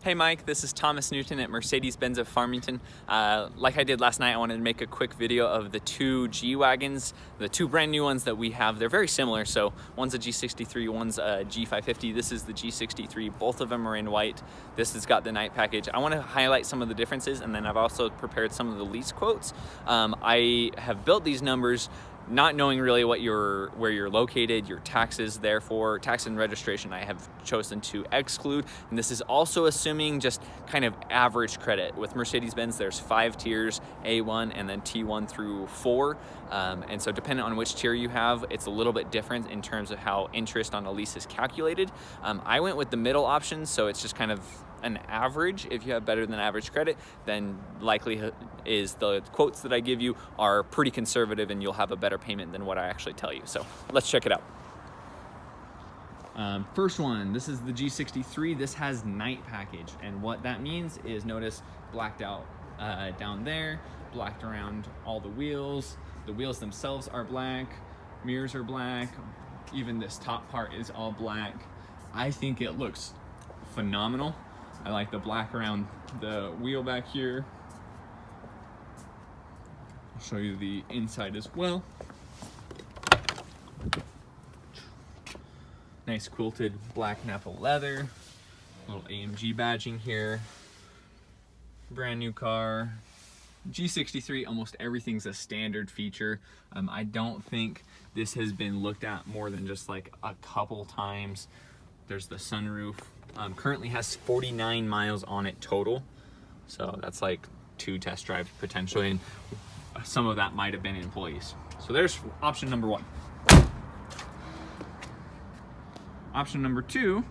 Hey Mike, this is Thomas Newton at Mercedes-Benz of Farmington. Like I did last night, I wanted to make a quick video of the two G-Wagons, the two brand new ones that we have. They're very similar, so one's a G63, one's a G550. This is the G63, both of them are in white. This has got the night package. I want to highlight some of the differences, and then I've also prepared some of the lease quotes. I have built these numbers not knowing really where you're located, your taxes, therefore tax and registration I have chosen to exclude. And this is also assuming just kind of average credit. With Mercedes-Benz, there's 5 tiers, A1 and then T1 through 4. And so depending on which tier you have, it's a little bit different in terms of how interest on a lease is calculated. I went with the middle option, so it's just kind of an average. If you have better than average credit, then likelihood is the quotes that I give you are pretty conservative and you'll have a better payment than what I actually tell you. So let's check it out. First one, this is the G63. This has night package, and what that means is, notice blacked out down there, blacked around all the wheels. The wheels themselves are black, mirrors are black, even this top part is all black. I think it looks phenomenal. I like the black around the wheel back here. I'll show you the inside as well. Nice quilted black Nappa leather. Little AMG badging here. Brand new car. G63, almost everything's a standard feature. I don't think this has been looked at more than just like a couple times. There's the sunroof. Currently has 49 miles on it total, so that's like 2 test drives potentially, and some of that might have been employees. So there's option number 1. Option number 2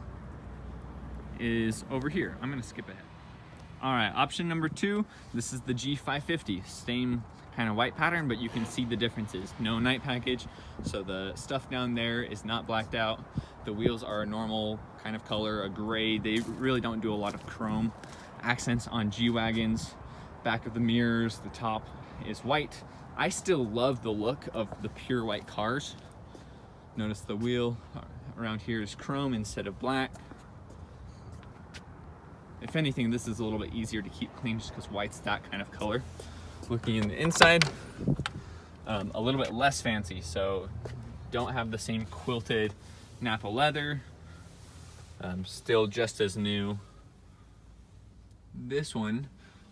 is over here. I'm gonna skip ahead. All right, option number 2, this is the G550, same kind of white pattern, but you can see the differences. No night package, so the stuff down there is not blacked out. The wheels are a normal kind of color, a gray. They really don't do a lot of chrome. Accents on G-Wagons, back of the mirrors, the top is white. I still love the look of the pure white cars. Notice the wheel around here is chrome instead of black. If anything, this is a little bit easier to keep clean just because white's that kind of color. Looking in the inside, a little bit less fancy, so don't have the same quilted Nappa leather, still just as new. This one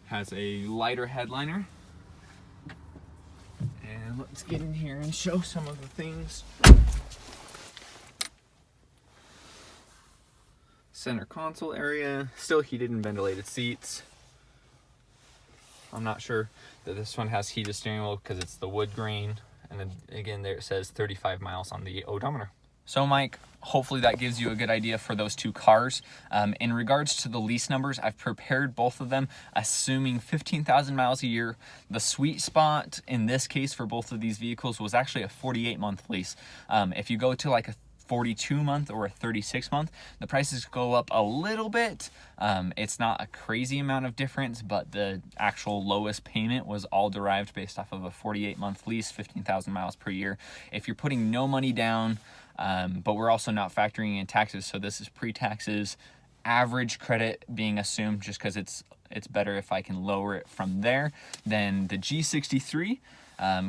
has a lighter headliner, and let's get in here and show some of the things. Center console area, still heated and ventilated seats. I'm not sure that this one has heated steering wheel because it's the wood grain, and then again there it says 35 miles on the odometer. So Mike, hopefully that gives you a good idea for those two cars. In regards to the lease numbers, I've prepared both of them assuming 15,000 miles a year. The sweet spot in this case for both of these vehicles was actually a 48-month lease. If you go to like a 42-month or a 36-month, the prices go up a little bit. It's not a crazy amount of difference, but the actual lowest payment was all derived based off of a 48-month lease, 15,000 miles per year. If you're putting no money down, but we're also not factoring in taxes, so this is pre-taxes, average credit being assumed just because it's better if I can lower it from there, then the G63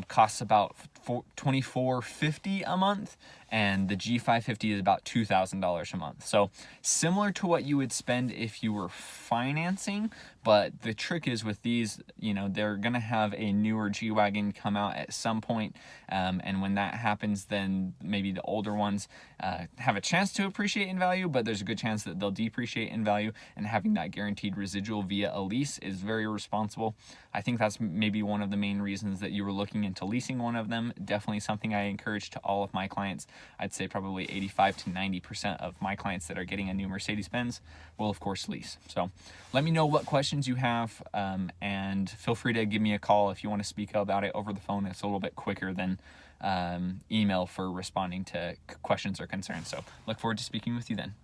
costs about $2,450 a month, and the G550 is about $2,000 a month. So similar to what you would spend if you were financing, but the trick is with these, you know, they're gonna have a newer G-Wagon come out at some point, and when that happens, then maybe the older ones have a chance to appreciate in value, but there's a good chance that they'll depreciate in value, and having that guaranteed residual via a lease is very responsible. I think that's maybe one of the main reasons that you were looking into leasing one of them. Definitely something I encourage to all of my clients. I'd say probably 85 to 90% of my clients that are getting a new Mercedes-Benz will of course lease. So let me know what questions you have, and feel free to give me a call if you want to speak about it over the phone. It's a little bit quicker than email for responding to questions or concerns. So look forward to speaking with you then.